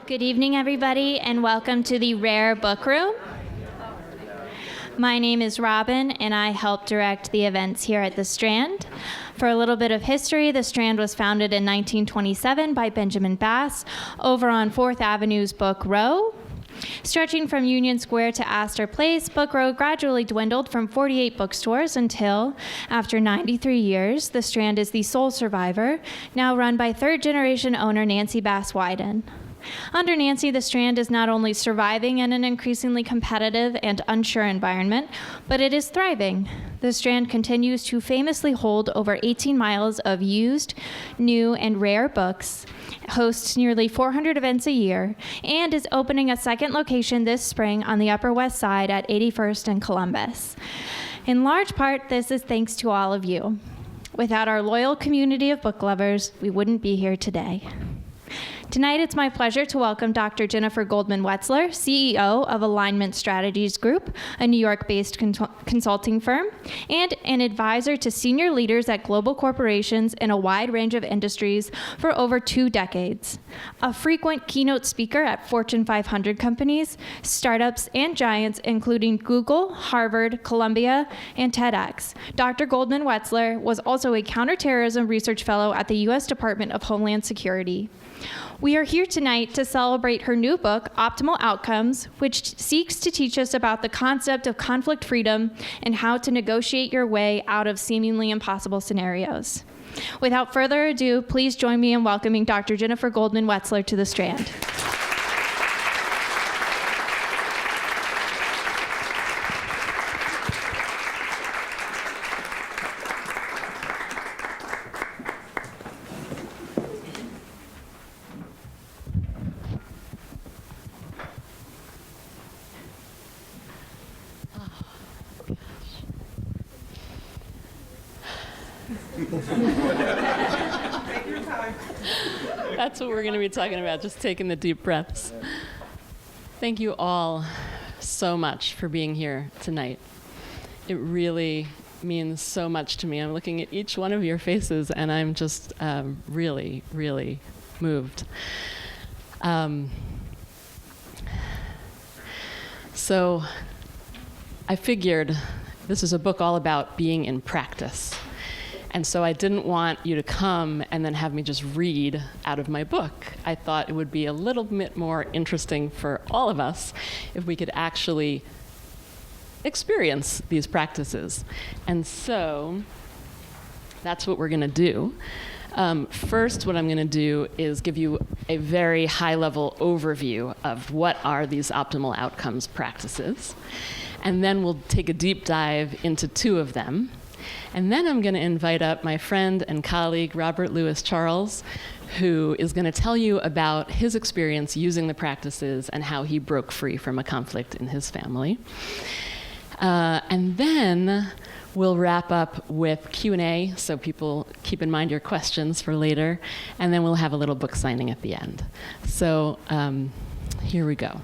Good evening, everybody, and welcome to the Rare Book Room. My name is Robin, and I help direct the events here at the Strand. For a little bit of history, the Strand was founded in 1927 by Benjamin Bass over on 4th Avenue's Book Row. Stretching from Union Square to Astor Place, Book Row gradually dwindled from 48 bookstores until, after 93 years, the Strand is the sole survivor, now run by third-generation owner Nancy Bass Wyden. Under Nancy, the Strand is not only surviving in an increasingly competitive and unsure environment, but it is thriving. The Strand continues to famously hold over 18 miles of used, new, and rare books, hosts nearly 400 events a year, and is opening a second location this spring on the Upper West Side at 81st and Columbus. In large part, this is thanks to all of you. Without our loyal community of book lovers, we wouldn't be here today. Tonight, it's my pleasure to welcome Dr. Jennifer Goldman-Wetzler, CEO of Alignment Strategies Group, a New York-based consulting firm, and an advisor to senior leaders at global corporations in a wide range of industries for over 2 decades. A frequent keynote speaker at Fortune 500 companies, startups, and giants, including Google, Harvard, Columbia, and TEDx. Dr. Goldman-Wetzler was also a counterterrorism research fellow at the U.S. Department of Homeland Security. We are here tonight to celebrate her new book, Optimal Outcomes, which seeks to teach us about the concept of conflict freedom and how to negotiate your way out of seemingly impossible scenarios. Without further ado, please join me in welcoming Dr. Jennifer Goldman-Wetzler to the Strand. That's what we're going to be talking about, just taking the deep breaths. Thank you all so much for being here tonight. It really means so much to me. I'm looking at each one of your faces, and I'm just really, really moved. So I figured this is a book all about being in practice. And so I didn't want you to come and then have me just read out of my book. I thought it would be a little bit more interesting for all of us if we could actually experience these practices. And so that's what we're going to do. First, what I'm going to do is give you a very high-level overview of what are these optimal outcomes practices. And then we'll take a deep dive into 2 of them. And then I'm going to invite up my friend and colleague, Robert Louis Charles, who is going to tell you about his experience using the practices and how he broke free from a conflict in his family. And then we'll wrap up with Q&A, so people keep in mind your questions for later. And then we'll have a little book signing at the end. So here we go.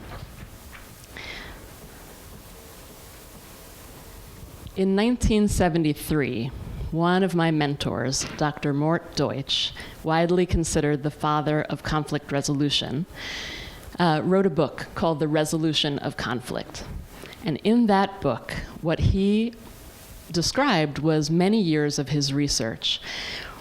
In 1973, one of my mentors, Dr. Mort Deutsch, widely considered the father of conflict resolution, wrote a book called The Resolution of Conflict. And in that book, what he described was many years of his research,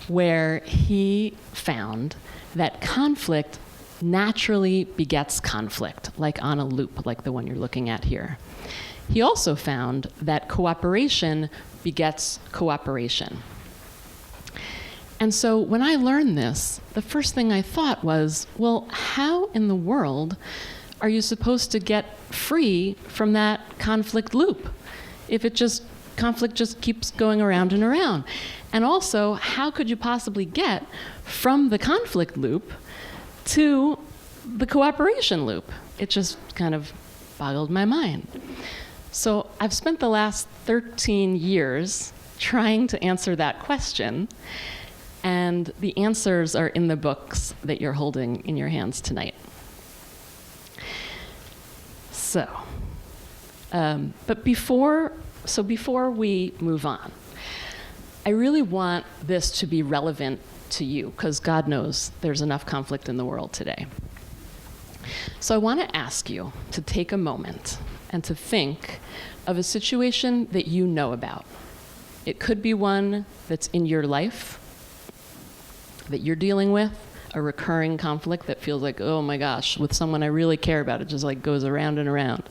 where he found that conflict naturally begets conflict, like on a loop, like the one you're looking at here. He also found that cooperation begets cooperation. And so when I learned this, the first thing I thought was, well, how in the world are you supposed to get free from that conflict loop if conflict just keeps going around and around? And also, how could you possibly get from the conflict loop to the cooperation loop? It just kind of boggled my mind. So I've spent the last 13 years trying to answer that question, and the answers are in the books that you're holding in your hands tonight. So, but before we move on, I really want this to be relevant to you, because God knows there's enough conflict in the world today. So I want to ask you to take a moment and to think of a situation that you know about. It could be one that's in your life that you're dealing with, a recurring conflict that feels like, oh my gosh, with someone I really care about, it just like goes around and around.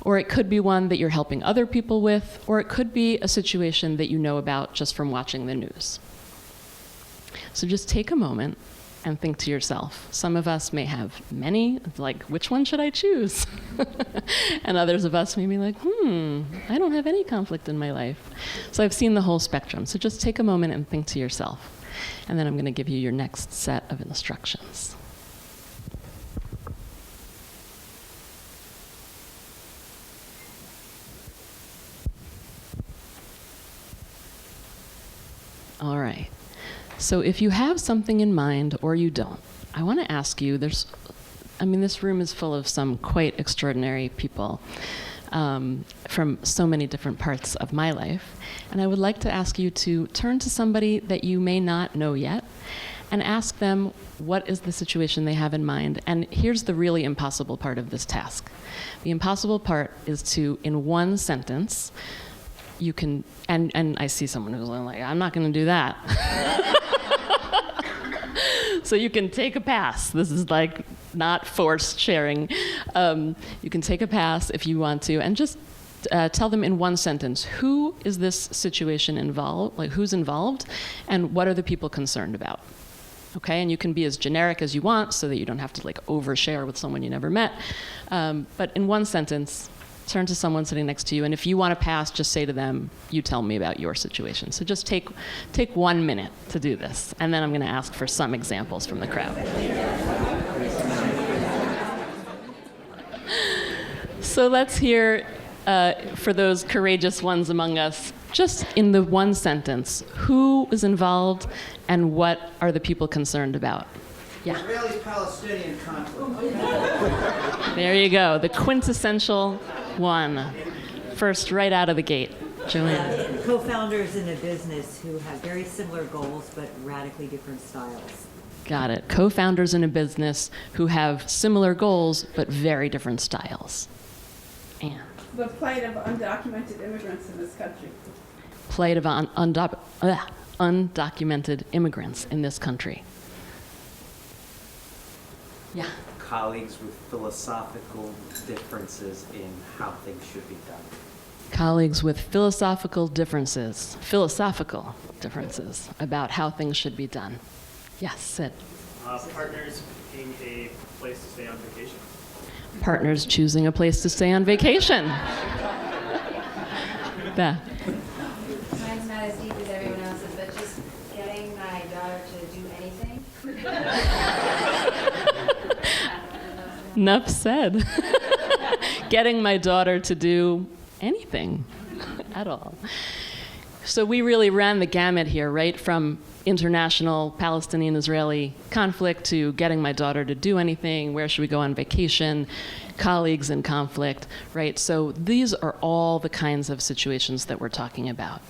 Or it could be one that you're helping other people with, or it could be a situation that you know about just from watching the news. So just take a moment and think to yourself. Some of us may have many, like, which one should I choose? And others of us may be like, I don't have any conflict in my life. So I've seen the whole spectrum. So just take a moment and think to yourself. And then I'm going to give you your next set of instructions. All right. So if you have something in mind or you don't, I want to ask you, this room is full of some quite extraordinary people from so many different parts of my life. And I would like to ask you to turn to somebody that you may not know yet and ask them what is the situation they have in mind. And here's the really impossible part of this task. The impossible part is to, in one sentence, you can, and I see someone who's like, I'm not going to do that. So you can take a pass. This is like not forced sharing. You can take a pass if you want to, and just tell them in one sentence, who is this situation involved, like who's involved, and what are the people concerned about? Okay, and you can be as generic as you want so that you don't have to like overshare with someone you never met. But in one sentence, turn to someone sitting next to you, and if you want to pass, just say to them, you tell me about your situation. So just take 1 minute to do this, and then I'm going to ask for some examples from the crowd. So let's hear, for those courageous ones among us, just in the one sentence, who is involved and what are the people concerned about? Yeah. Israeli-Palestinian conflict. There you go, the quintessential one. First, right out of the gate. Joanne. Co-founders in a business who have very similar goals but radically different styles. Got it. Co-founders in a business who have similar goals but very different styles. Anne. The plight of undocumented immigrants in this country. Plight of undocumented immigrants in this country. Yeah. Colleagues with philosophical differences in how things should be done. Colleagues with philosophical differences about how things should be done. Yes, Sid. Partners picking a place to stay on vacation. Partners choosing a place to stay on vacation. Beth. Mine's not as deep as everyone else's, but just getting my daughter to do anything. Enough said. Getting my daughter to do anything at all. So we really ran the gamut here, right? From international Palestinian-Israeli conflict to getting my daughter to do anything, where should we go on vacation, colleagues in conflict, right? So these are all the kinds of situations that we're talking about.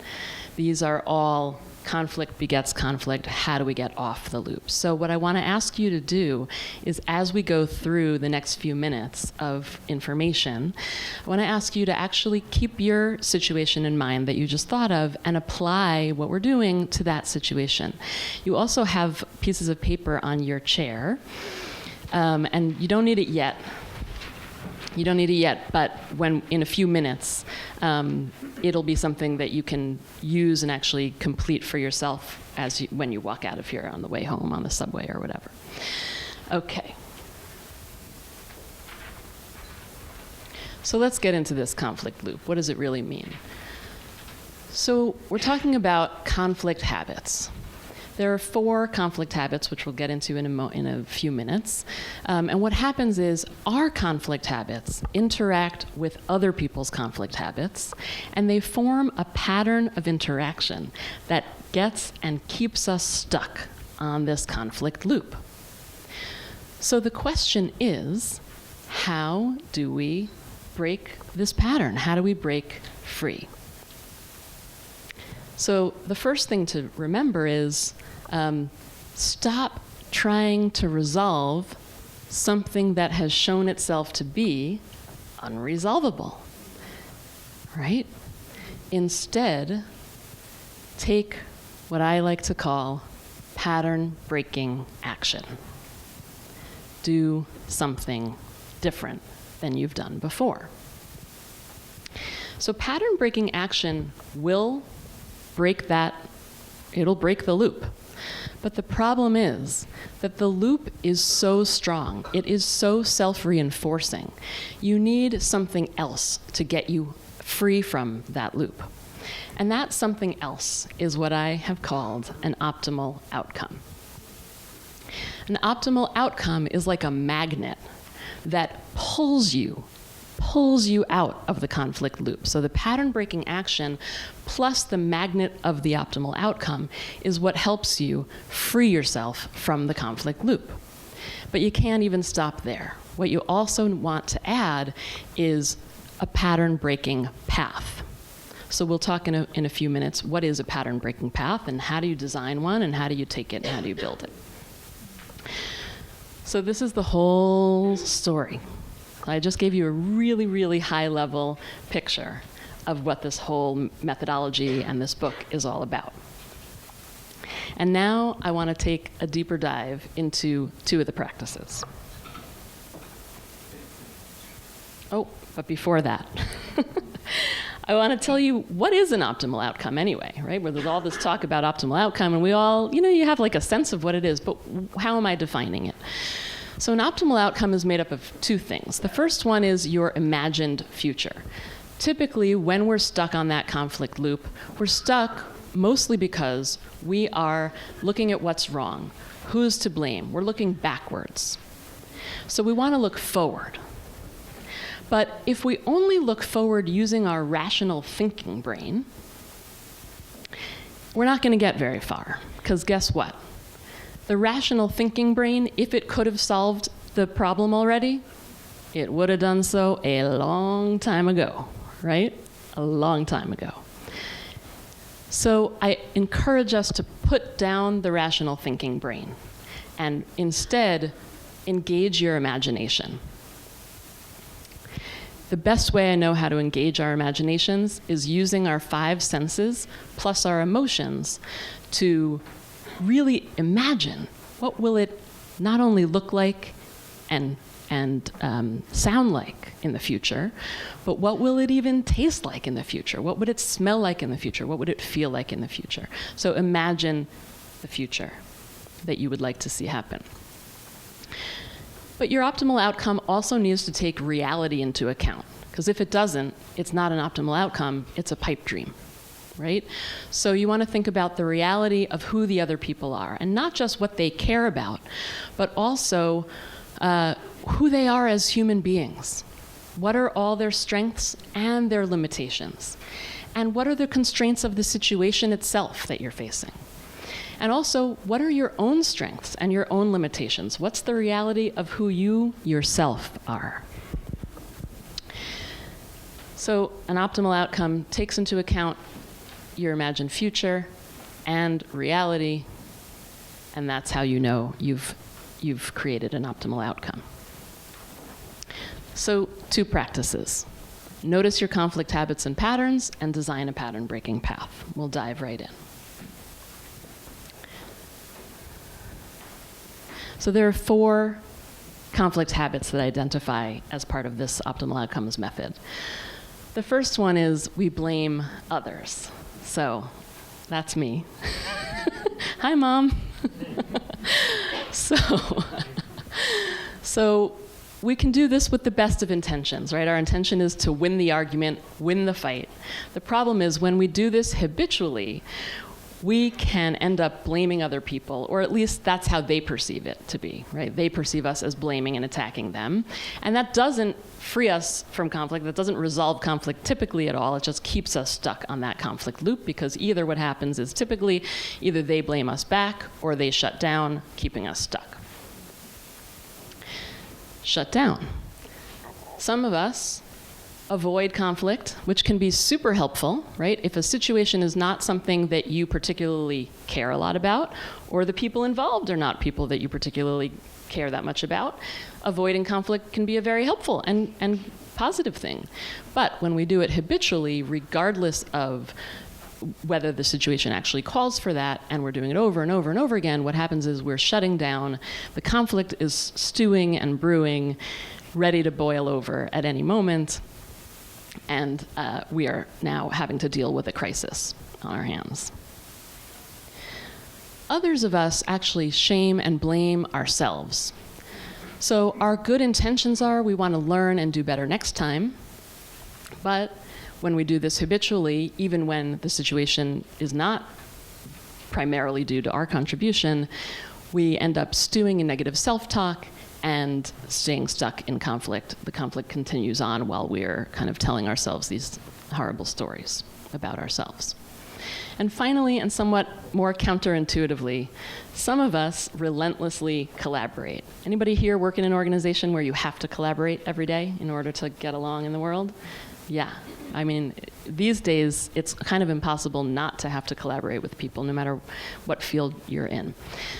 These are all conflict begets conflict. How do we get off the loop? So what I want to ask you to do is, as we go through the next few minutes of information, I want to ask you to actually keep your situation in mind that you just thought of and apply what we're doing to that situation. You also have pieces of paper on your chair, and you don't need it yet. You don't need it yet, but when in a few minutes, it'll be something that you can use and actually complete for yourself when you walk out of here on the way home on the subway or whatever. Okay. So let's get into this conflict loop. What does it really mean? So we're talking about conflict habits. There are 4 conflict habits, which we'll get into in a few minutes. And what happens is our conflict habits interact with other people's conflict habits, and they form a pattern of interaction that gets and keeps us stuck on this conflict loop. So the question is, how do we break this pattern? How do we break free? So the first thing to remember is stop trying to resolve something that has shown itself to be unresolvable, right? Instead, take what I like to call pattern-breaking action. Do something different than you've done before. So pattern-breaking action will break it'll break the loop. But the problem is that the loop is so strong, it is so self-reinforcing. You need something else to get you free from that loop. And that something else is what I have called an optimal outcome. An optimal outcome is like a magnet that pulls you out of the conflict loop. So the pattern-breaking action plus the magnet of the optimal outcome is what helps you free yourself from the conflict loop. But you can't even stop there. What you also want to add is a pattern-breaking path. So we'll talk in a few minutes, what is a pattern-breaking path, and how do you design one, and how do you take it, and how do you build it. So this is the whole story. I just gave you a really, really high-level picture of what this whole methodology and this book is all about. And now I want to take a deeper dive into two of the practices. Oh, but before that, I want to tell you what is an optimal outcome anyway, right? Where there's all this talk about optimal outcome, and we all, you have like a sense of what it is, but how am I defining it? So an optimal outcome is made up of two things. The first one is your imagined future. Typically, when we're stuck on that conflict loop, we're stuck mostly because we are looking at what's wrong. Who's to blame? We're looking backwards. So we want to look forward. But if we only look forward using our rational thinking brain, we're not going to get very far. Because guess what? The rational thinking brain, if it could have solved the problem already, it would have done so a long time ago, right? A long time ago. So I encourage us to put down the rational thinking brain and instead engage your imagination. The best way I know how to engage our imaginations is using our 5 senses plus our emotions to really imagine what will it not only look like and sound like in the future, but what will it even taste like in the future? What would it smell like in the future? What would it feel like in the future? So imagine the future that you would like to see happen. But your optimal outcome also needs to take reality into account, because if it doesn't, it's not an optimal outcome, it's a pipe dream. Right? So you want to think about the reality of who the other people are, and not just what they care about, but also who they are as human beings. What are all their strengths and their limitations? And what are the constraints of the situation itself that you're facing? And also, what are your own strengths and your own limitations? What's the reality of who you yourself are? So an optimal outcome takes into account your imagined future and reality, and that's how you know you've created an optimal outcome. So 2 practices. Notice your conflict habits and patterns and design a pattern-breaking path. We'll dive right in. So there are 4 conflict habits that I identify as part of this optimal outcomes method. The first one is we blame others. So that's me. Hi, Mom. So we can do this with the best of intentions, right? Our intention is to win the argument, win the fight. The problem is when we do this habitually, we can end up blaming other people, or at least that's how they perceive it to be, right? They perceive us as blaming and attacking them. And that doesn't free us from conflict. That doesn't resolve conflict typically at all. It just keeps us stuck on that conflict loop, because either what happens is typically either they blame us back or they shut down, keeping us stuck. Shut down. Some of us avoid conflict, which can be super helpful, right? If a situation is not something that you particularly care a lot about, or the people involved are not people that you particularly care that much about, avoiding conflict can be a very helpful and positive thing. But when we do it habitually, regardless of whether the situation actually calls for that, and we're doing it over and over and over again, what happens is we're shutting down. The conflict is stewing and brewing, ready to boil over at any moment, and we are now having to deal with a crisis on our hands. Others of us actually shame and blame ourselves. So our good intentions are we want to learn and do better next time, but when we do this habitually, even when the situation is not primarily due to our contribution, we end up stewing in negative self-talk and staying stuck in conflict. The conflict continues on while we're kind of telling ourselves these horrible stories about ourselves. And finally, and somewhat more counterintuitively, some of us relentlessly collaborate. Anybody here work in an organization where you have to collaborate every day in order to get along in the world? Yeah. I mean, these days, it's kind of impossible not to have to collaborate with people, no matter what field you're in.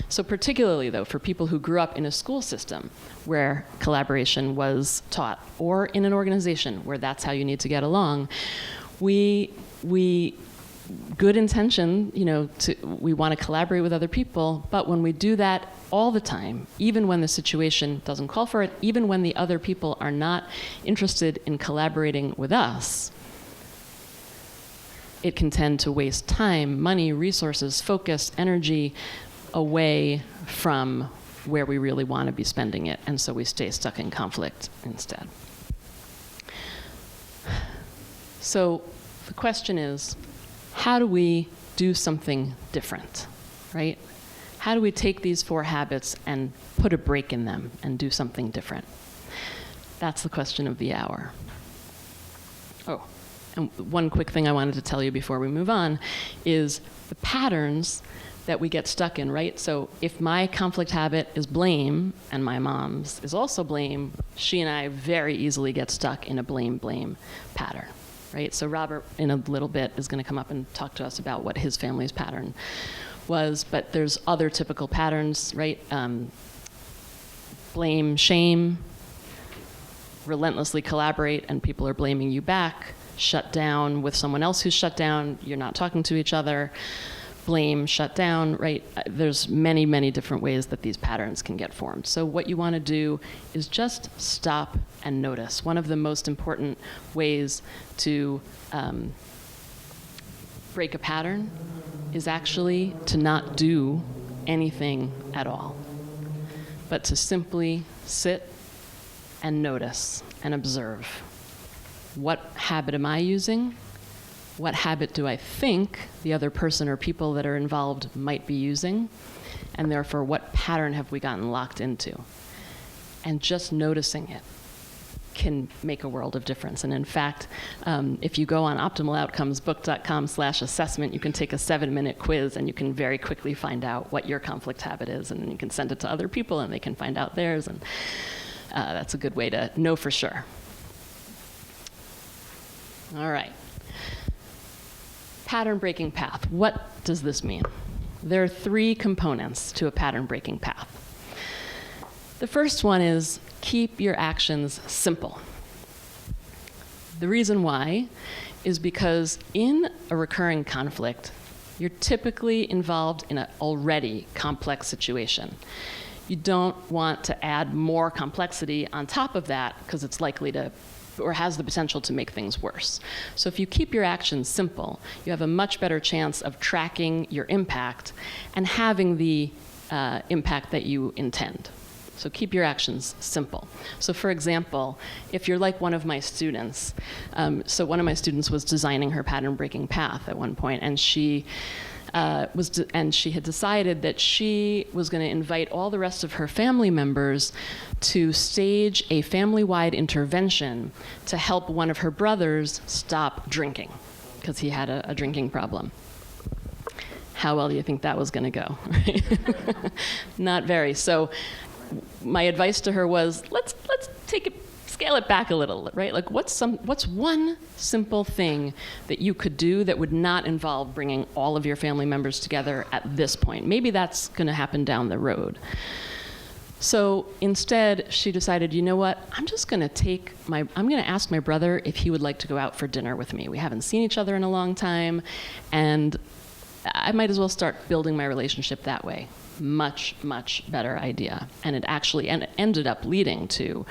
So particularly, though, for people who grew up in a school system where collaboration was taught, or in an organization where that's how you need to get along, we good intention, we want to collaborate with other people, but when we do that all the time, even when the situation doesn't call for it, even when the other people are not interested in collaborating with us, it can tend to waste time, money, resources, focus, energy away from where we really want to be spending it, and so we stay stuck in conflict instead. So the question is, how do we do something different, right? How do we take these 4 habits and put a break in them and do something different? That's the question of the hour. Oh, and one quick thing I wanted to tell you before we move on is the patterns that we get stuck in, right? So if my conflict habit is blame and my mom's is also blame, she and I very easily get stuck in a blame pattern. Right? So Robert, in a little bit, is going to come up and talk to us about what his family's pattern was, but there's other typical patterns, right? Blame, shame, relentlessly collaborate, and people are blaming you back, shut down with someone else who's shut down, you're not talking to each other, blame, shut down, right? There's many, many different ways that these patterns can get formed. So what you want to do is just stop and notice. One of the most important ways to break a pattern is actually to not do anything at all, but to simply sit and notice and observe. What habit am I using? What habit do I think the other person or people that are involved might be using? And therefore, what pattern have we gotten locked into? And just noticing it can make a world of difference. And in fact, if you go on optimaloutcomesbook.com/assessment, you can take a 7-minute quiz and you can very quickly find out what your conflict habit is, and you can send it to other people and they can find out theirs, and that's a good way to know for sure. All right. Pattern breaking path. What does this mean? There are 3 components to a pattern breaking path. The first one is keep your actions simple. The reason why is because in a recurring conflict, you're typically involved in an already complex situation. You don't want to add more complexity on top of that because it's likely to, or has the potential to make things worse. So if you keep your actions simple, you have a much better chance of tracking your impact and having the impact that you intend. So keep your actions simple. So for example, if you're like one of my students, so one of my students was designing her pattern-breaking path at one point, and she had decided that she was going to invite all the rest of her family members to stage a family-wide intervention to help one of her brothers stop drinking, because he had a drinking problem. How well do you think that was going to go? Not very. So my advice to her was, let's take it scale it back a little, right? Like what's one simple thing that you could do that would not involve bringing all of your family members together at this point? Maybe that's going to happen down the road. So instead, she decided, you know what? I'm going to ask my brother if he would like to go out for dinner with me. We haven't seen each other in a long time, and I might as well start building my relationship that way. Much, much better idea. And it actually ended up leading to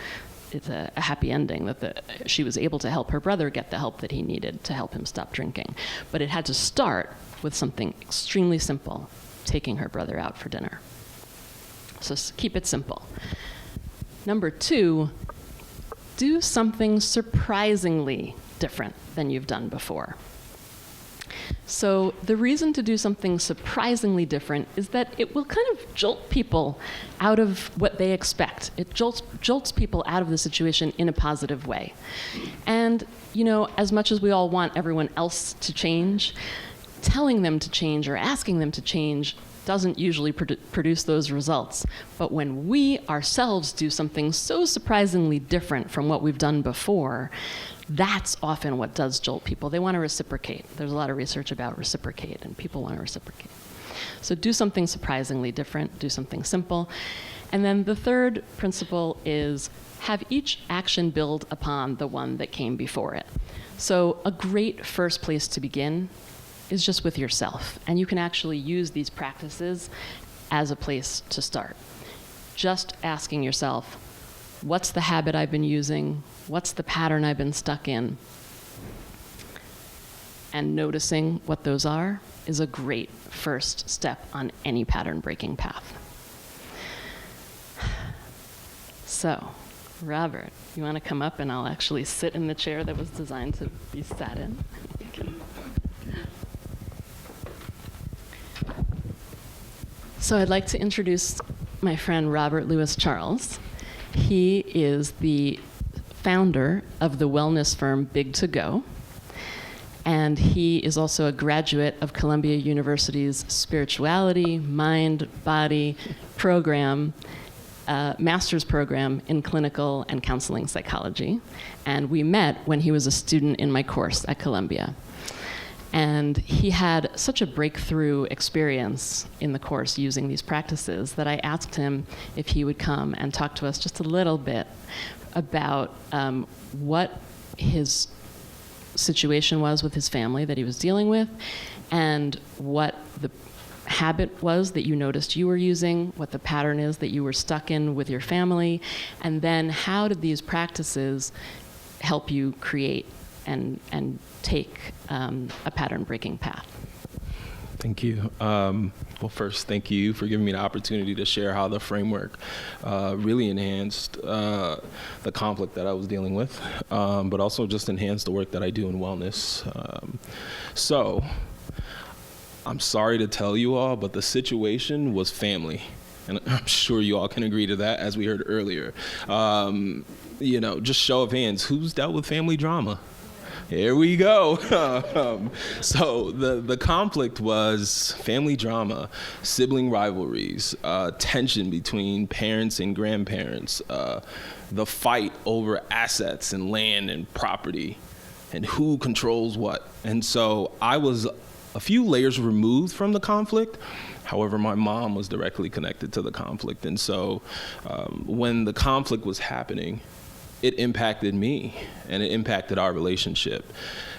a happy ending, that she was able to help her brother get the help that he needed to help him stop drinking. But it had to start with something extremely simple, taking her brother out for dinner. So keep it simple. Number 2, do something surprisingly different than you've done before. So the reason to do something surprisingly different is that it will kind of jolt people out of what they expect. It jolts people out of the situation in a positive way. And, as much as we all want everyone else to change, telling them to change or asking them to change doesn't usually produce those results. But when we ourselves do something so surprisingly different from what we've done before, that's often what does jolt people. They want to reciprocate. There's a lot of research about reciprocate, and people want to reciprocate. So do something surprisingly different, do something simple. And then the third principle is have each action build upon the one that came before it. So a great first place to begin is just with yourself. And you can actually use these practices as a place to start. Just asking yourself, what's the habit I've been using? What's the pattern I've been stuck in? And noticing what those are is a great first step on any pattern breaking path. So, Robert, you want to come up and I'll actually sit in the chair that was designed to be sat in? So I'd like to introduce my friend Robert Louis Charles. He is the founder of the wellness firm Big to Go, and he is also a graduate of Columbia University's Spirituality, Mind, Body program, master's program in clinical and counseling psychology. And we met when he was a student in my course at Columbia. And he had such a breakthrough experience in the course using these practices that I asked him if he would come and talk to us just a little bit about what his situation was with his family that he was dealing with, and what the habit was that you noticed you were using, what the pattern is that you were stuck in with your family, and then how did these practices help you create and take a pattern-breaking path. Thank you. Well, first, thank you for giving me the opportunity to share how the framework really enhanced the conflict that I was dealing with, but also just enhanced the work that I do in wellness. So, I'm sorry to tell you all, but the situation was family. And I'm sure you all can agree to that, as we heard earlier. Just show of hands, who's dealt with family drama? Here we go. So the conflict was family drama, sibling rivalries, tension between parents and grandparents, the fight over assets and land and property, and who controls what. And so I was a few layers removed from the conflict. However, my mom was directly connected to the conflict. And so when the conflict was happening, it impacted me and it impacted our relationship.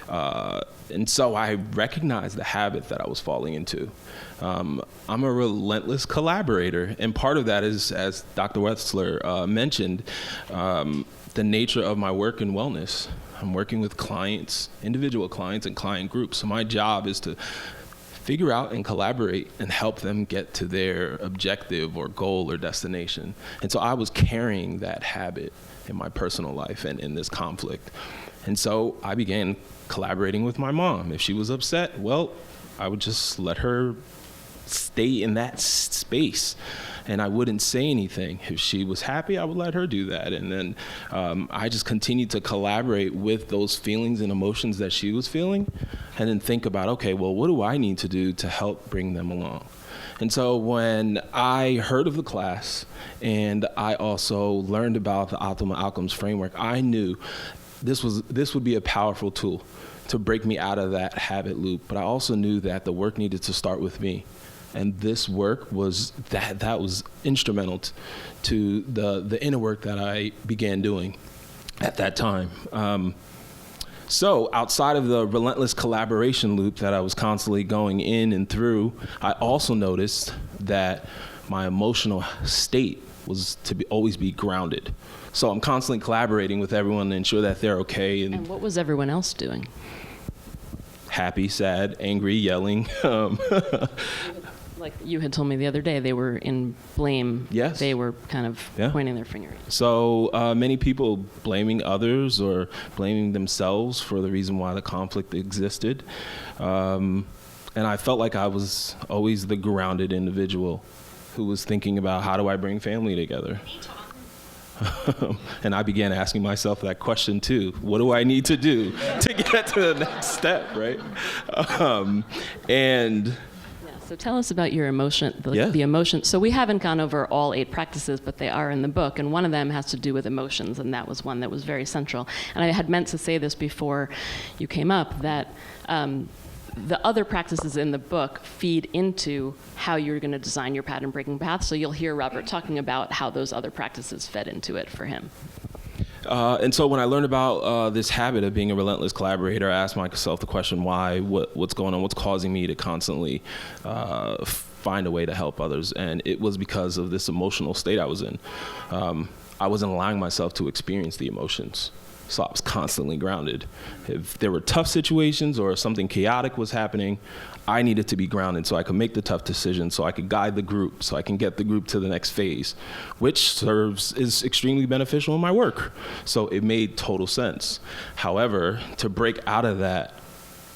And so I recognized the habit that I was falling into. I'm a relentless collaborator. And part of that is, as Dr. Wetzler mentioned, the nature of my work in wellness. I'm working with clients, individual clients and client groups. So my job is to figure out and collaborate and help them get to their objective or goal or destination. And so I was carrying that habit in my personal life and in this conflict. And so I began collaborating with my mom. If she was upset, well, I would just let her stay in that space and I wouldn't say anything. If she was happy, I would let her do that. And then I just continued to collaborate with those feelings and emotions that she was feeling, and then think about, okay, well, what do I need to do to help bring them along? And so when I heard of the class and I also learned about the optimal outcomes framework, I knew this would be a powerful tool to break me out of that habit loop. But I also knew that the work needed to start with me. And this work was that was instrumental to the inner work that I began doing at that time. So outside of the relentless collaboration loop that I was constantly going in and through, I also noticed that my emotional state was to always be grounded. So I'm constantly collaborating with everyone to ensure that they're okay. And what was everyone else doing? Happy, sad, angry, yelling. Like you had told me the other day, they were in blame. Yes. They were kind of pointing their finger. So many people blaming others or blaming themselves for the reason why the conflict existed. And I felt like I was always the grounded individual who was thinking about, how do I bring family together? And I began asking myself that question too. What do I need to do to get to the next step, right? So tell us about your emotion, the emotion. So we haven't gone over all 8 practices, but they are in the book, and one of them has to do with emotions, and that was one that was very central. And I had meant to say this before you came up, that the other practices in the book feed into how you're going to design your pattern breaking path. So you'll hear Robert talking about how those other practices fed into it for him. And so when I learned about this habit of being a relentless collaborator, I asked myself the question, why, what's going on, what's causing me to constantly find a way to help others? And it was because of this emotional state I was in. I wasn't allowing myself to experience the emotions. So I was constantly grounded. If there were tough situations or something chaotic was happening, I needed to be grounded so I could make the tough decisions, so I could guide the group, so I can get the group to the next phase, which is extremely beneficial in my work. So it made total sense. However, to break out of that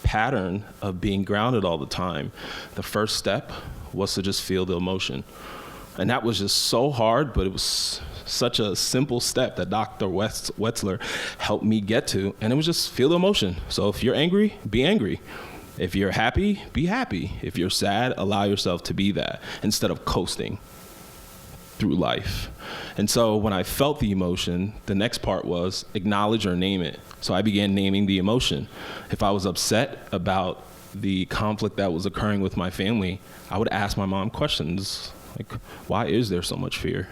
pattern of being grounded all the time, the first step was to just feel the emotion. And that was just so hard, but it was such a simple step that Dr. Wetzler helped me get to, and it was just feel the emotion. So if you're angry, be angry. If you're happy, be happy. If you're sad, allow yourself to be that instead of coasting through life. And so when I felt the emotion, the next part was acknowledge or name it. So I began naming the emotion. If I was upset about the conflict that was occurring with my family, I would ask my mom questions like, why is there so much fear?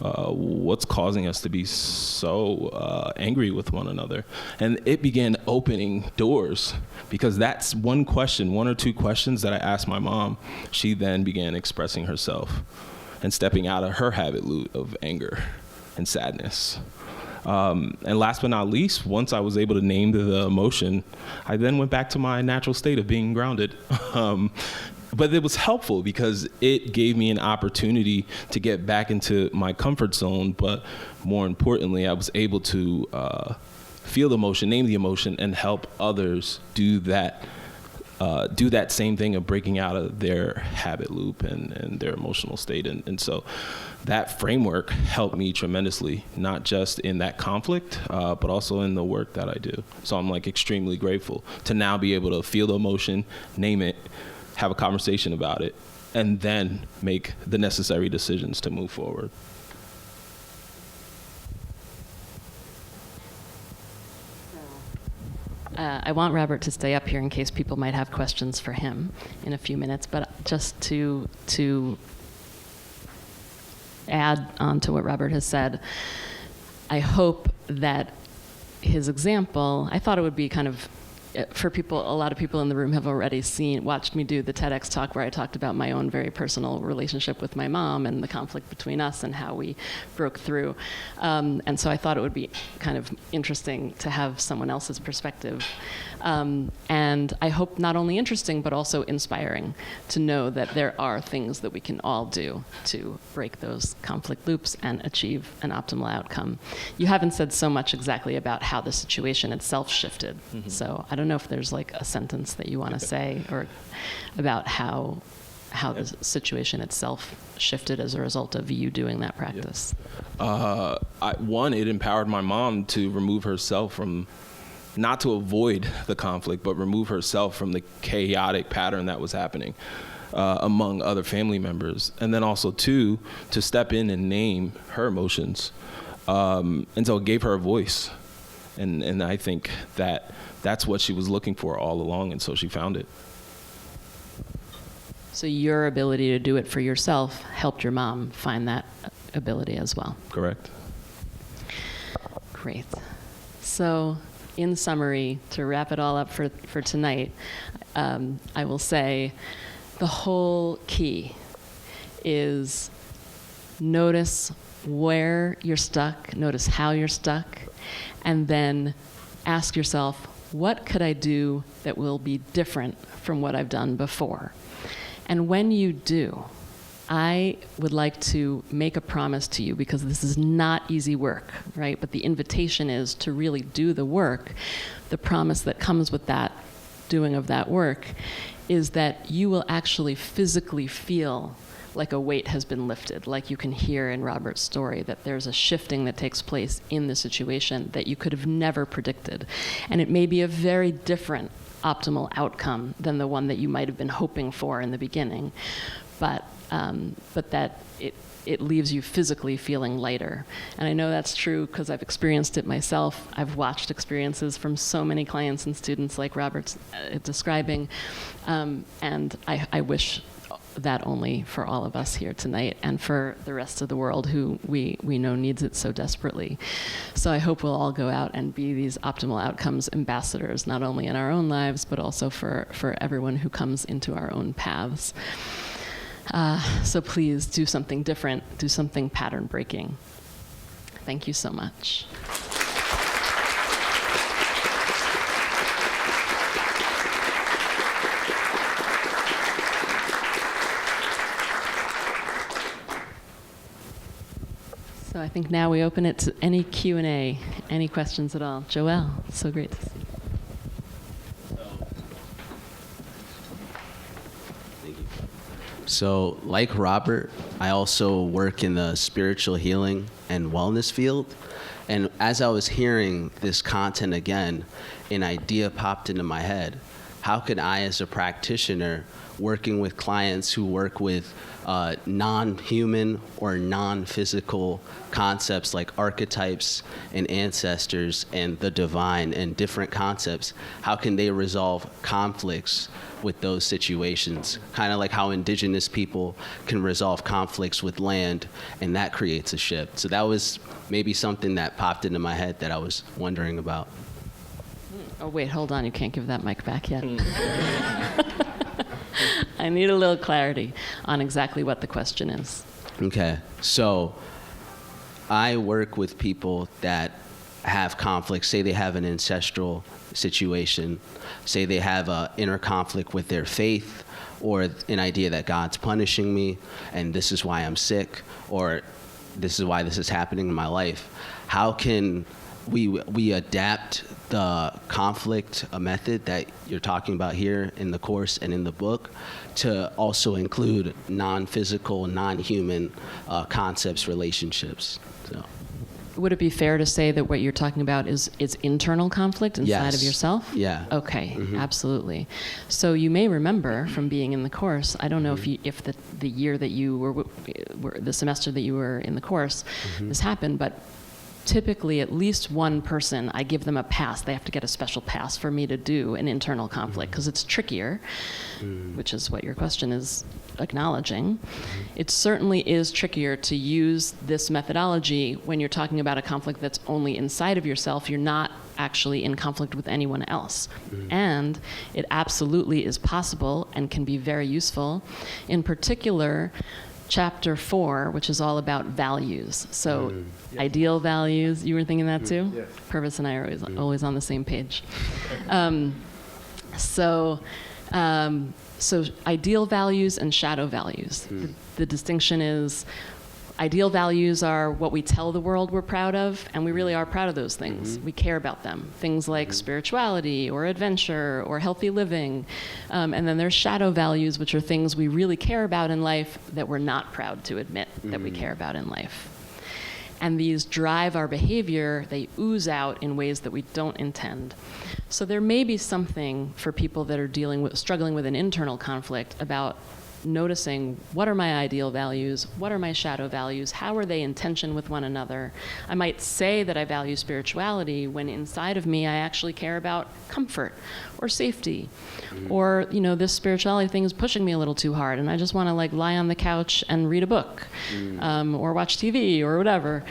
What's causing us to be so angry with one another? And it began opening doors, because that's one or two questions that I asked my mom. She then began expressing herself and stepping out of her habit loop of anger and sadness. And last but not least, once I was able to name the emotion, I then went back to my natural state of being grounded. But it was helpful because it gave me an opportunity to get back into my comfort zone. But more importantly, I was able to feel the emotion, name the emotion, and help others do that same thing of breaking out of their habit loop and their emotional state. And so that framework helped me tremendously, not just in that conflict, but also in the work that I do. So I'm extremely grateful to now be able to feel the emotion, name it, have a conversation about it, and then make the necessary decisions to move forward. I want Robert to stay up here in case people might have questions for him in a few minutes, but just to add on to what Robert has said, I hope that his example, I thought it would be kind of, for people, a lot of people in the room have already watched me do the TEDx talk where I talked about my own very personal relationship with my mom and the conflict between us and how we broke through. And so I thought it would be kind of interesting to have someone else's perspective. And I hope not only interesting, but also inspiring to know that there are things that we can all do to break those conflict loops and achieve an optimal outcome. You haven't said so much exactly about how the situation itself shifted. Mm-hmm. So I don't know if there's a sentence that you want to say or about how the situation itself shifted as a result of you doing that practice. One, it empowered my mom to remove herself from, not to avoid the conflict, but remove herself from the chaotic pattern that was happening. among other family members. And then also, too, to step in and name her emotions. And so it gave her a voice. And I think that's what she was looking for all along, and so she found it. So your ability to do it for yourself helped your mom find that ability as well. Correct. Great. So in summary, to wrap it all up for tonight, I will say the whole key is notice where you're stuck, notice how you're stuck, and then ask yourself, what could I do that will be different from what I've done before? And when you do, I would like to make a promise to you, because this is not easy work, right? But the invitation is to really do the work. The promise that comes with that doing of that work is that you will actually physically feel like a weight has been lifted, like you can hear in Robert's story, that there's a shifting that takes place in the situation that you could have never predicted. And it may be a very different optimal outcome than the one that you might have been hoping for in the beginning, but that it leaves you physically feeling lighter. And I know that's true because I've experienced it myself. I've watched experiences from so many clients and students like Robert's describing, and I wish that only for all of us here tonight and for the rest of the world who we know needs it so desperately. So I hope we'll all go out and be these optimal outcomes ambassadors, not only in our own lives, but also for everyone who comes into our own paths. So please do something different, do something pattern breaking. Thank you so much. So I think now we open it to any Q&A, any questions at all. Joelle, so great to see you. Thank you. So like Robert, I also work in the spiritual healing and wellness field. And as I was hearing this content again, an idea popped into my head. How could I, as a practitioner, working with clients who work with non-human or non-physical concepts like archetypes and ancestors and the divine and different concepts, how can they resolve conflicts with those situations? Kind of like how indigenous people can resolve conflicts with land, and that creates a shift. So that was maybe something that popped into my head that I was wondering about. Oh, wait, hold on. You can't give that mic back yet. I need a little clarity on exactly what the question is. Okay, so I work with people that have conflicts. Say they have an ancestral situation. Say they have an inner conflict with their faith, or an idea that God's punishing me and this is why I'm sick, or this is why this is happening in my life. How can we adapt the conflict method that you're talking about here in the course and in the book to also include non-physical, non-human concepts, relationships? So. Would it be fair to say that what you're talking about is internal conflict inside of yourself? Yeah. Okay, absolutely. So you may remember from being in the course, I don't know if the year that you were the semester that you were in the course, this happened, but typically at least one person, I give them a pass. They have to get a special pass for me to do an internal conflict because it's trickier, which is what your question is acknowledging. It certainly is trickier to use this methodology when you're talking about a conflict that's only inside of yourself. You're not actually in conflict with anyone else. And it absolutely is possible and can be very useful. In particular, Chapter 4, which is all about values. So ideal values, you were thinking that too? Yes. Purvis and I are always on the same page. So ideal values and shadow values. The distinction is ideal values are what we tell the world we're proud of, and we really are proud of those things. We care about them. Things like spirituality or adventure or healthy living. And then there's shadow values, which are things we really care about in life that we're not proud to admit that we care about in life. And these drive our behavior, they ooze out in ways that we don't intend. So there may be something for people that are struggling with an internal conflict about noticing what are my ideal values, what are my shadow values, how are they in tension with one another. I might say that I value spirituality when inside of me I actually care about comfort or safety, or this spirituality thing is pushing me a little too hard and I just want to like lie on the couch and read a book, or watch TV or whatever.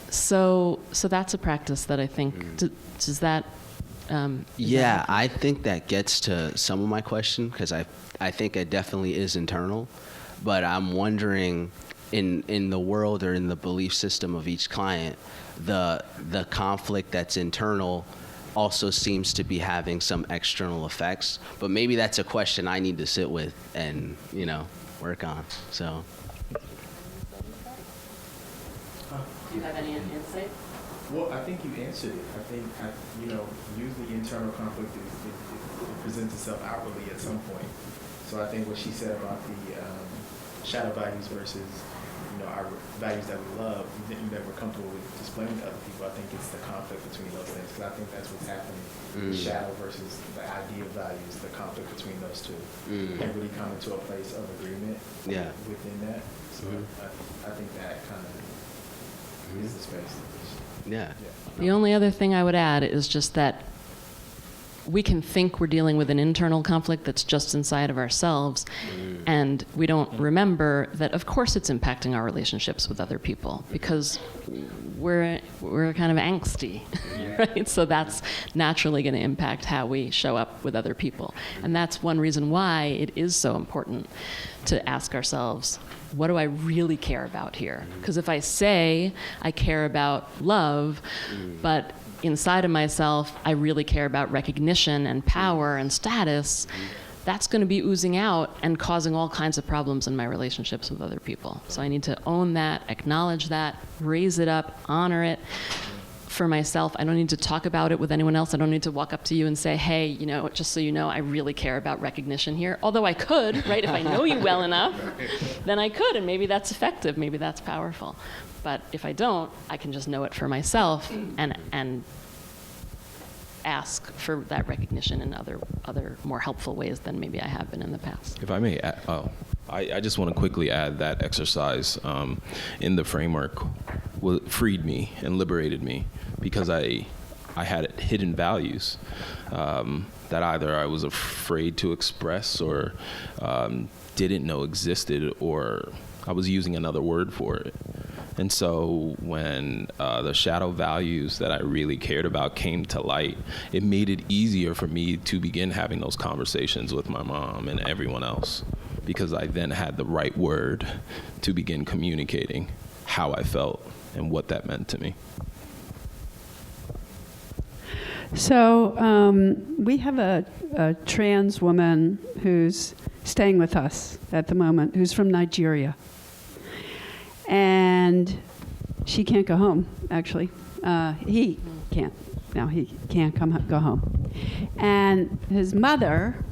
So that's a practice that I think, does that Yeah, I think that gets to some of my question, because I think it definitely is internal, but I'm wondering in the world or in the belief system of each client, the conflict that's internal also seems to be having some external effects, but maybe that's a question I need to sit with and work on. So do you have any insight? Well, I think you answered it. I think, usually internal conflict it presents itself outwardly at some point. So I think what she said about the shadow values versus, our values that we love, that we're comfortable with displaying to other people, I think it's the conflict between those things. Because I think that's what's happening. The shadow versus the ideal values, the conflict between those two. And really coming to a place of agreement within that. So I think that kind of is the space. yeah. The only other thing I would add is just that we can think we're dealing with an internal conflict that's just inside of ourselves, and we don't remember that, of course, it's impacting our relationships with other people because we're kind of angsty, right? So that's naturally going to impact how we show up with other people. And that's one reason why it is so important to ask ourselves, what do I really care about here? Because if I say I care about love, but inside of myself, I really care about recognition and power and status, that's going to be oozing out and causing all kinds of problems in my relationships with other people. So I need to own that, acknowledge that, raise it up, honor it for myself. I don't need to talk about it with anyone else. I don't need to walk up to you and say, hey, just so you know, I really care about recognition here. Although I could, right? If I know you well enough, then I could, and maybe that's effective, maybe that's powerful. But if I don't, I can just know it for myself and ask for that recognition in other more helpful ways than maybe I have been in the past. If I may add, I just want to quickly add that exercise in the framework freed me and liberated me, because I had hidden values that either I was afraid to express or didn't know existed, or I was using another word for it. And so when the shadow values that I really cared about came to light, it made it easier for me to begin having those conversations with my mom and everyone else, because I then had the right word to begin communicating how I felt and what that meant to me. So we have a trans woman who's staying with us at the moment, who's from Nigeria. And she can't go home, actually. He can't. No, he can't go home. And his mother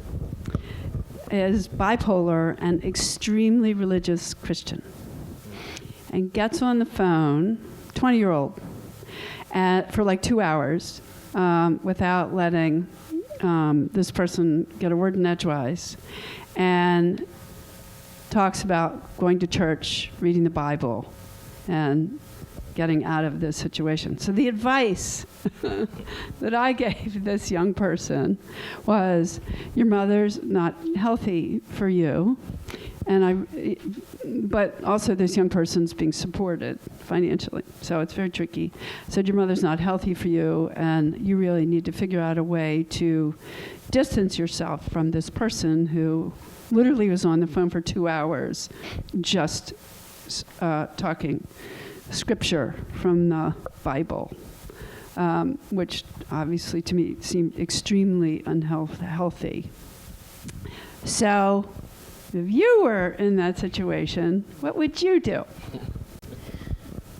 is bipolar and extremely religious Christian. And gets on the phone, 20-year-old, for like 2 hours without letting this person get a word in edgewise, and talks about going to church, reading the Bible, and getting out of this situation. So the advice that I gave this young person was, your mother's not healthy for you, but also this young person's being supported financially, so it's very tricky. I said, your mother's not healthy for you, and you really need to figure out a way to distance yourself from this person who literally was on the phone for 2 hours just talking scripture from the Bible, which obviously to me seemed extremely unhealthy. So if you were in that situation, what would you do?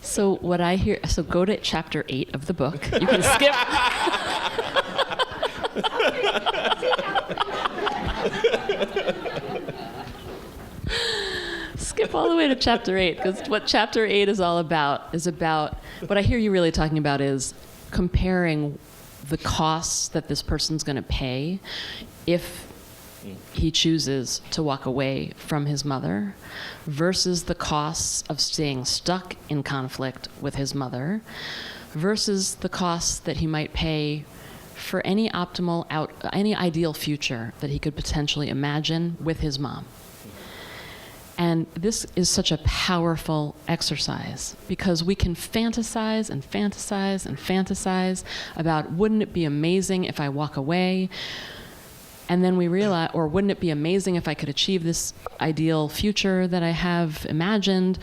So what I hear, so go to chapter 8 of the book. You can skip. Skip all the way to chapter 8, because what chapter 8 is all about is about, what I hear you really talking about is comparing the costs that this person's going to pay if he chooses to walk away from his mother versus the costs of staying stuck in conflict with his mother versus the costs that he might pay for any any ideal future that he could potentially imagine with his mom. And this is such a powerful exercise because we can fantasize and fantasize and fantasize about, wouldn't it be amazing if I walk away? And then we realize, or wouldn't it be amazing if I could achieve this ideal future that I have imagined?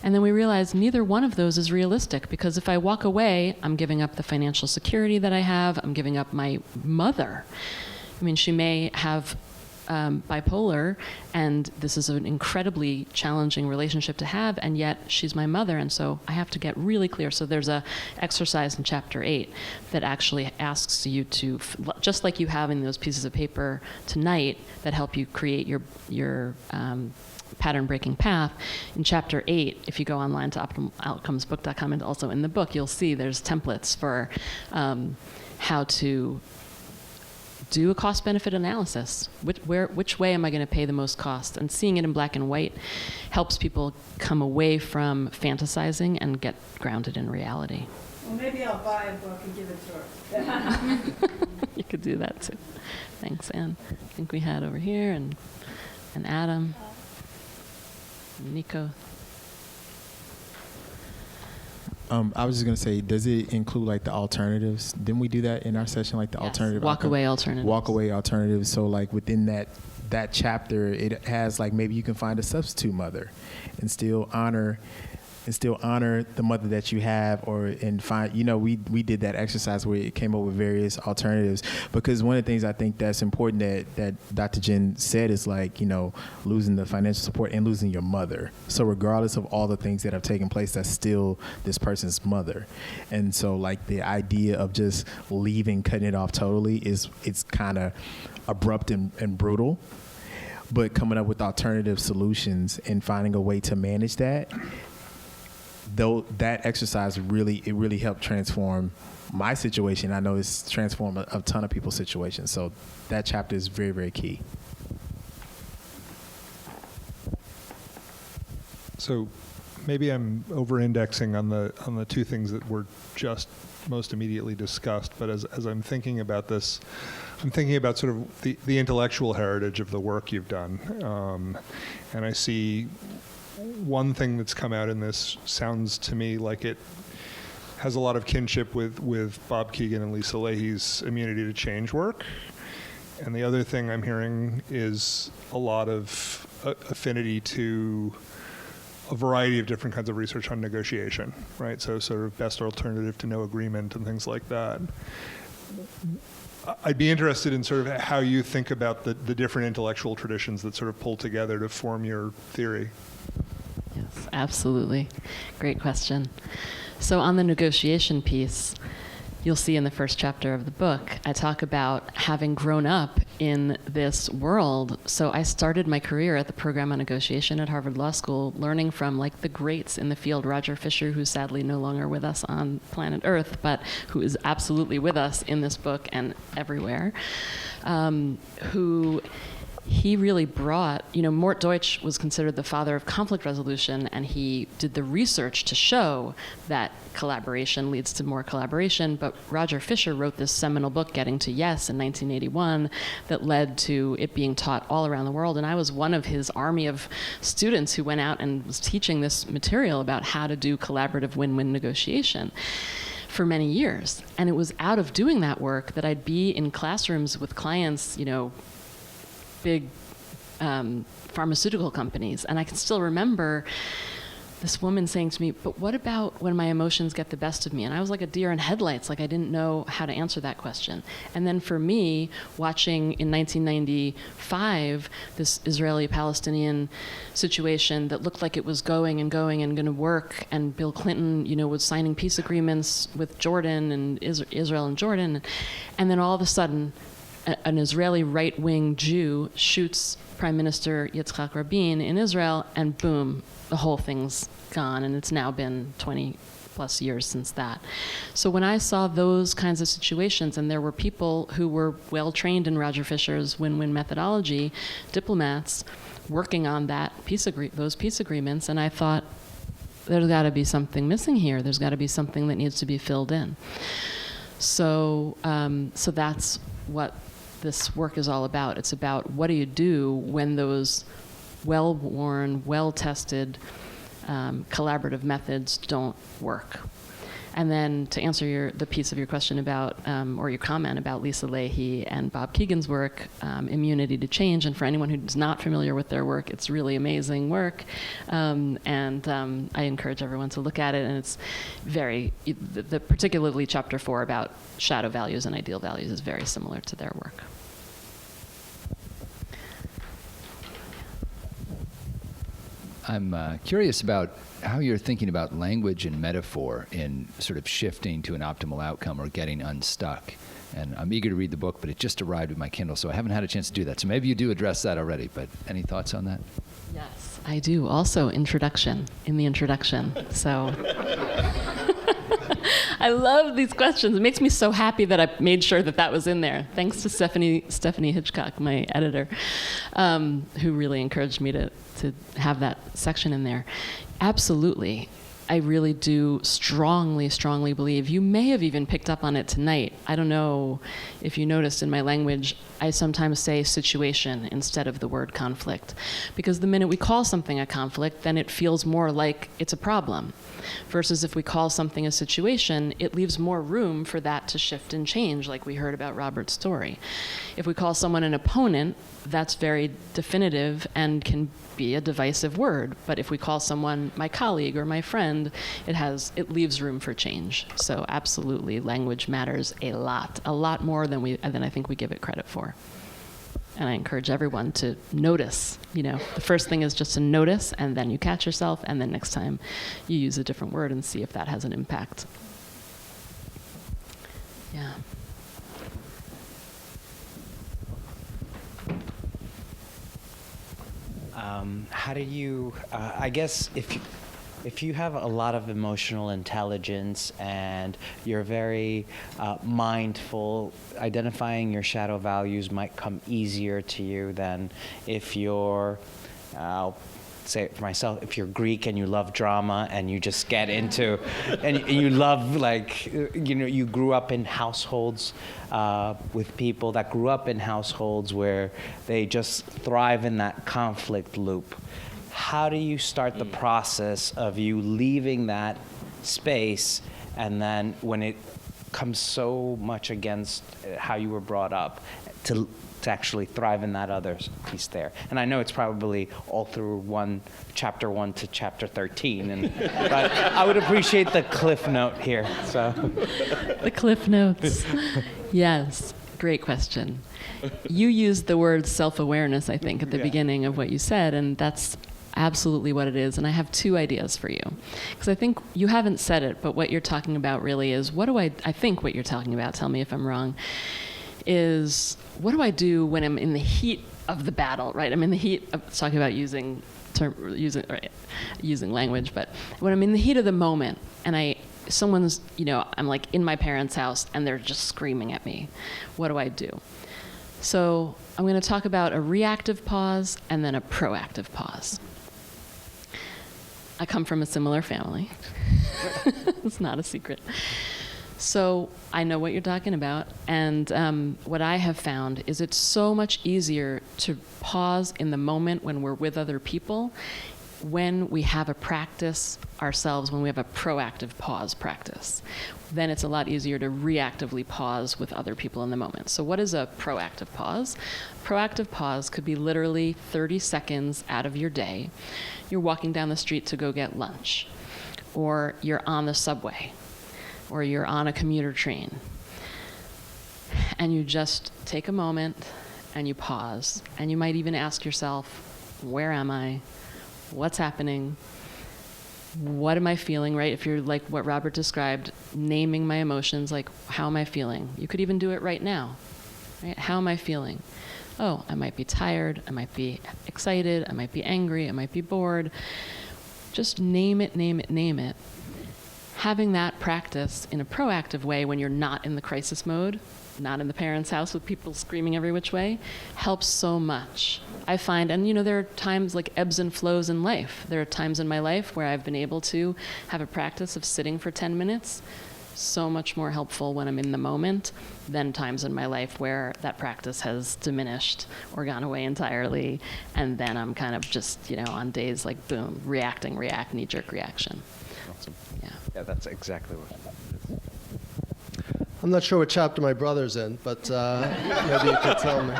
And then we realize neither one of those is realistic, because if I walk away, I'm giving up the financial security that I have. I'm giving up my mother. I mean, she may have bipolar, and this is an incredibly challenging relationship to have, and yet she's my mother, and so I have to get really clear. So there's a exercise in chapter 8 that actually asks you to, just like you have in those pieces of paper tonight that help you create your pattern-breaking path. In chapter 8, if you go online to optimaloutcomesbook.com, and also in the book, you'll see there's templates for how to do a cost-benefit analysis. Which way am I going to pay the most cost? And seeing it in black and white helps people come away from fantasizing and get grounded in reality. Well, maybe I'll buy a book and give it to her. You could do that too. Thanks, Anne. I think we had over here, and Adam, and Nico. I was just going to say, does it include like the alternatives? Didn't we do that in our session, like the alternative? Walk-away alternatives. Walk-away alternatives. So like within that chapter, it has like maybe you can find a substitute mother and still honor the mother that you have, and find, we did that exercise where it came up with various alternatives, because one of the things I think that's important that Dr. Jen said is like, losing the financial support and losing your mother. So regardless of all the things that have taken place, that's still this person's mother. And so like the idea of just leaving, cutting it off totally it's kind of abrupt and brutal, but coming up with alternative solutions and finding a way to manage that, though that exercise really helped transform my situation. I know it's transformed a ton of people's situations. So that chapter is very, very key. So maybe I'm over-indexing on the two things that were just most immediately discussed, but as I'm thinking about this, I'm thinking about sort of the intellectual heritage of the work you've done. And I see one thing that's come out in this sounds to me like it has a lot of kinship with Bob Keegan and Lisa Leahy's immunity to change work. And the other thing I'm hearing is a lot of affinity to a variety of different kinds of research on negotiation, right? So sort of best alternative to no agreement and things like that. I'd be interested in sort of how you think about the different intellectual traditions that sort of pull together to form your theory. Yes, absolutely. Great question. So on the negotiation piece, you'll see in the first chapter of the book, I talk about having grown up in this world. So I started my career at the program on negotiation at Harvard Law School, learning from like the greats in the field, Roger Fisher, who's sadly no longer with us on planet Earth, but who is absolutely with us in this book and everywhere, who he really brought, Mort Deutsch was considered the father of conflict resolution, and he did the research to show that collaboration leads to more collaboration. But Roger Fisher wrote this seminal book, Getting to Yes, in 1981, that led to it being taught all around the world. And I was one of his army of students who went out and was teaching this material about how to do collaborative win-win negotiation for many years. And it was out of doing that work that I'd be in classrooms with clients, big pharmaceutical companies. And I can still remember this woman saying to me, but what about when my emotions get the best of me? And I was like a deer in headlights, like I didn't know how to answer that question. And then for me, watching in 1995, this Israeli-Palestinian situation that looked like it was going and going to work, and Bill Clinton, was signing peace agreements with Jordan and Israel and Jordan. And then all of a sudden, an Israeli right-wing Jew shoots Prime Minister Yitzhak Rabin in Israel, and boom, the whole thing's gone. And it's now been 20 plus years since that. So when I saw those kinds of situations, and there were people who were well trained in Roger Fisher's win-win methodology, diplomats, working on those peace agreements, and I thought, there's got to be something missing here. There's got to be something that needs to be filled in. So that's what this work is all about. It's about what do you do when those well-worn, well-tested collaborative methods don't work. And then to answer the piece of your question about, or your comment about Lisa Leahy and Bob Keegan's work, Immunity to Change, and for anyone who's not familiar with their work, it's really amazing work. And I encourage everyone to look at it, and it's particularly chapter 4 about shadow values and ideal values is very similar to their work. I'm curious about how you're thinking about language and metaphor in sort of shifting to an optimal outcome or getting unstuck. And I'm eager to read the book, but it just arrived with my Kindle, so I haven't had a chance to do that. So maybe you do address that already, but any thoughts on that? Yes, I do. Also, in the introduction. So I love these questions. It makes me so happy that I made sure that was in there. Thanks to Stephanie Hitchcock, my editor, who really encouraged me to have that section in there. Absolutely. I really do strongly, strongly believe. You may have even picked up on it tonight. I don't know if you noticed in my language, I sometimes say situation instead of the word conflict. Because the minute we call something a conflict, then it feels more like it's a problem. Versus if we call something a situation, it leaves more room for that to shift and change, like we heard about Robert's story. If we call someone an opponent, that's very definitive and can be a divisive word. But if we call someone my colleague or my friend, it leaves room for change. So absolutely, language matters a lot more than I think we give it credit for. And I encourage everyone to notice. The first thing is just to notice, and then you catch yourself, and then next time you use a different word and see if that has an impact. Yeah. How do you, I guess if you have a lot of emotional intelligence and you're very mindful, identifying your shadow values might come easier to you than if you're, I'll say it for myself, if you're Greek and you love drama and you just get into, and you love, you grew up in households with people that grew up in households where they just thrive in that conflict loop. How do you start the process of you leaving that space, and then when it comes so much against how you were brought up, to actually thrive in that other piece there? And I know it's probably all through chapter 1 to chapter 13, but I would appreciate the cliff note here. So, the cliff notes. Yes, great question. You used the word self-awareness, I think, at the beginning of what you said, and that's absolutely what it is. And I have 2 ideas for you, because I think you haven't said it, but what you're talking about really is, I think what you're talking about, tell me if I'm wrong, is what do I do when I'm in the heat of the battle, right? I'm in the heat of talking about using language, but when I'm in the heat of the moment and someone's, I'm like in my parents' house and they're just screaming at me, what do I do? So I'm going to talk about a reactive pause and then a proactive pause. I come from a similar family. It's not a secret. So I know what you're talking about, and what I have found is it's so much easier to pause in the moment when we're with other people, when we have a practice ourselves, when we have a proactive pause practice. Then it's a lot easier to reactively pause with other people in the moment. So what is a proactive pause? Proactive pause could be literally 30 seconds out of your day. You're walking down the street to go get lunch, or you're on the subway, or you're on a commuter train, and you just take a moment and you pause, and you might even ask yourself, where am I? What's happening? What am I feeling, right? If you're like what Robert described, naming my emotions, like how am I feeling? You could even do it right now, right? How am I feeling? Oh, I might be tired, I might be excited, I might be angry, I might be bored. Just name it, name it, name it. having that practice in a proactive way when you're not in the crisis mode, not in the parents' house with people screaming every which way, helps so much. I find, and there are times like ebbs and flows in life. There are times in my life where I've been able to have a practice of sitting for 10 minutes, so much more helpful when I'm in the moment than times in my life where that practice has diminished or gone away entirely, and then I'm kind of just, on days like boom, react, knee-jerk reaction. Awesome. Yeah, that's exactly what. I'm not sure what chapter my brother's in, but maybe you could tell me.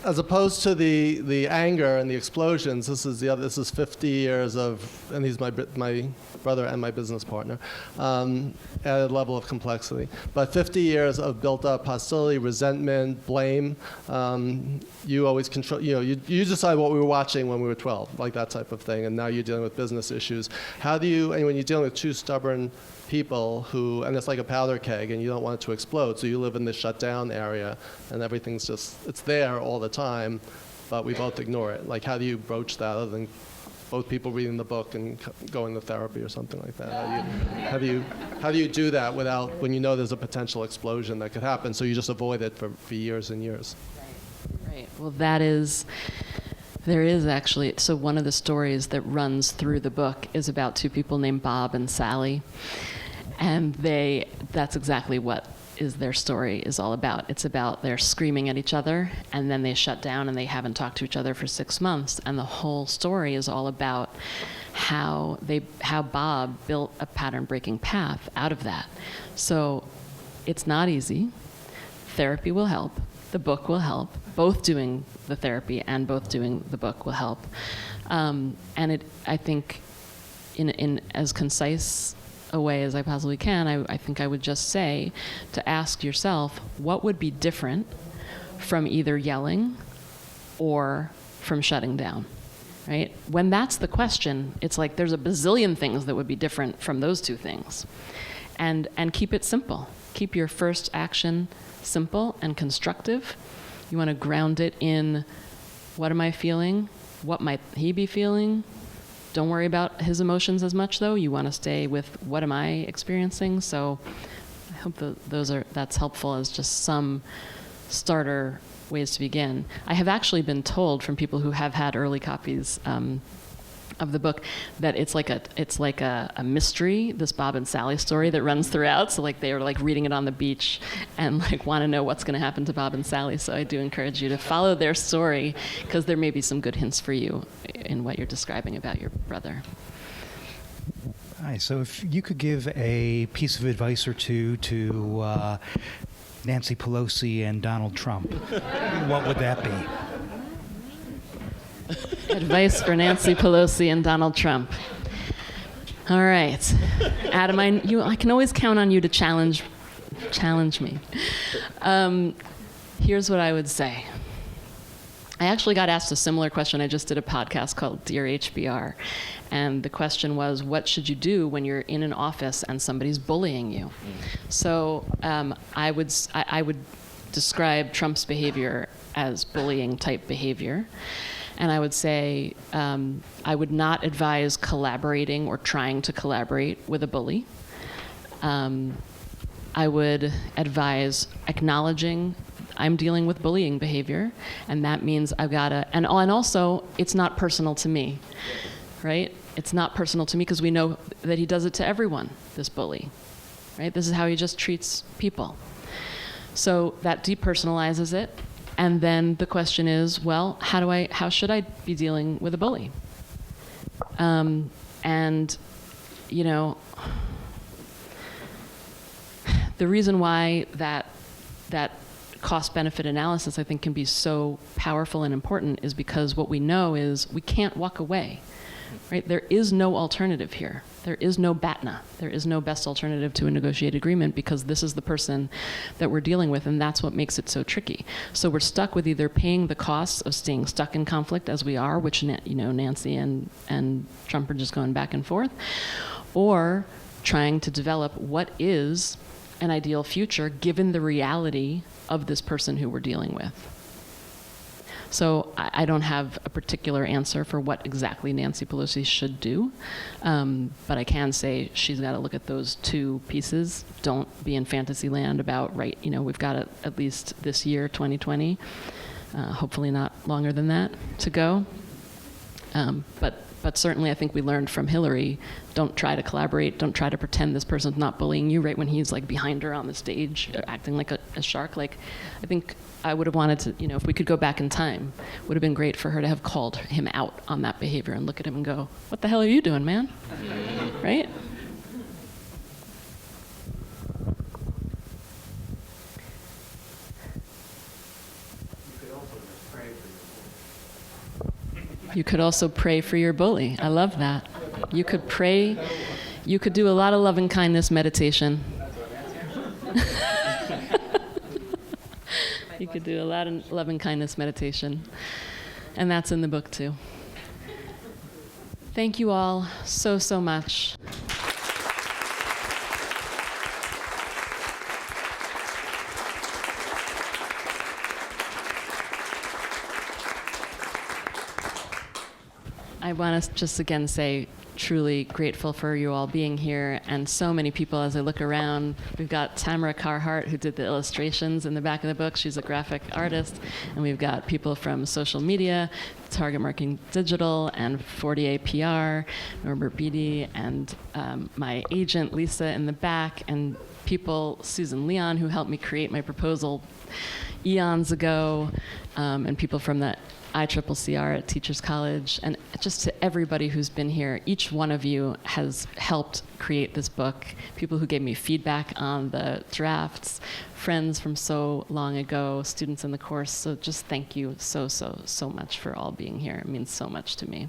As opposed to the anger and the explosions, this is 50 years of, and he's my brother and my business partner, at a level of complexity. But 50 years of built-up hostility, resentment, blame. You always control. You decide what we were watching when we were 12, like that type of thing. And now you're dealing with business issues. How do you? And when you're dealing with two stubborn people who, and it's like a powder keg, and you don't want it to explode, so you live in this shut down area, and everything's it's there all the time, but we both ignore it. Like, how do you broach that other than both people reading the book and going to therapy or something like that? How do you do that without, when you know there's a potential explosion that could happen, so you just avoid it for years and years? Right. Well, there is actually, so one of the stories that runs through the book is about two people named Bob and Sally. And that's exactly what their story is all about. It's about they're screaming at each other, and then they shut down and they haven't talked to each other for 6 months. And the whole story is all about how Bob built a pattern-breaking path out of that. So it's not easy. Therapy will help. The book will help. Both doing the therapy and both doing the book will help. And I think in as concise a way as I possibly can, I think I would just say to ask yourself, what would be different from either yelling or from shutting down, right? When that's the question, it's like there's a bazillion things that would be different from those two things. And keep it simple. Keep your first action simple and constructive. You want to ground it in, what am I feeling? What might he be feeling? Don't worry about his emotions as much, though. You want to stay with, what am I experiencing? So I hope that's helpful as just some starter ways to begin. I have actually been told from people who have had early copies of the book that it's like a mystery, this Bob and Sally story that runs throughout. So like they are like reading it on the beach and like want to know what's going to happen to Bob and Sally. So I do encourage you to follow their story, because there may be some good hints for you in what you're describing about your brother. Hi, so if you could give a piece of advice or two to Nancy Pelosi and Donald Trump, what would that be? Advice for Nancy Pelosi and Donald Trump. All right, Adam, I can always count on you to challenge me. Here's what I would say. I actually got asked a similar question. I just did a podcast called Dear HBR, and the question was, what should you do when you're in an office and somebody's bullying you? So I would describe Trump's behavior as bullying type behavior. And I would say I would not advise collaborating or trying to collaborate with a bully. I would advise acknowledging I'm dealing with bullying behavior, and that means I've got to, and also it's not personal to me, right? It's not personal to me because we know that he does it to everyone, this bully, right? This is how he just treats people. So that depersonalizes it. And then the question is, well, how should I be dealing with a bully? And, the reason why that cost-benefit analysis, I think, can be so powerful and important is because what we know is we can't walk away, right? There is no alternative here. There is no BATNA. There is no best alternative to a negotiated agreement, because this is the person that we're dealing with, and that's what makes it so tricky. So we're stuck with either paying the costs of staying stuck in conflict as we are, which Nancy and Trump are just going back and forth, or trying to develop what is an ideal future given the reality of this person who we're dealing with. So I don't have a particular answer for what exactly Nancy Pelosi should do, but I can say she's got to look at those two pieces. Don't be in fantasy land about, we've got at least this year, 2020, hopefully not longer than that to go. But certainly I think we learned from Hillary, don't try to collaborate, don't try to pretend this person's not bullying you right when he's like behind her on the stage, acting like a shark. Like, I think I would have wanted to, if we could go back in time, would have been great for her to have called him out on that behavior and look at him and go, what the hell are you doing, man? Right? You could also pray for your bully. I love that. You could pray. You could do a lot of loving kindness meditation. You could do a lot of loving kindness meditation. And that's in the book too. Thank you all so, so much. I want to just again say, truly grateful for you all being here, and so many people as I look around. We've got Tamara Carhart, who did the illustrations in the back of the book. She's a graphic artist. And we've got people from social media, Target Marketing Digital, and 40A PR, Norbert Beatty, and my agent, Lisa, in the back, and people, Susan Leon, who helped me create my proposal eons ago, and people from the ICCCR at Teachers College, and just to everybody who's been here. Each one of you has helped create this book. People who gave me feedback on the drafts, friends from so long ago, students in the course. So just thank you so, so, so much for all being here. It means so much to me.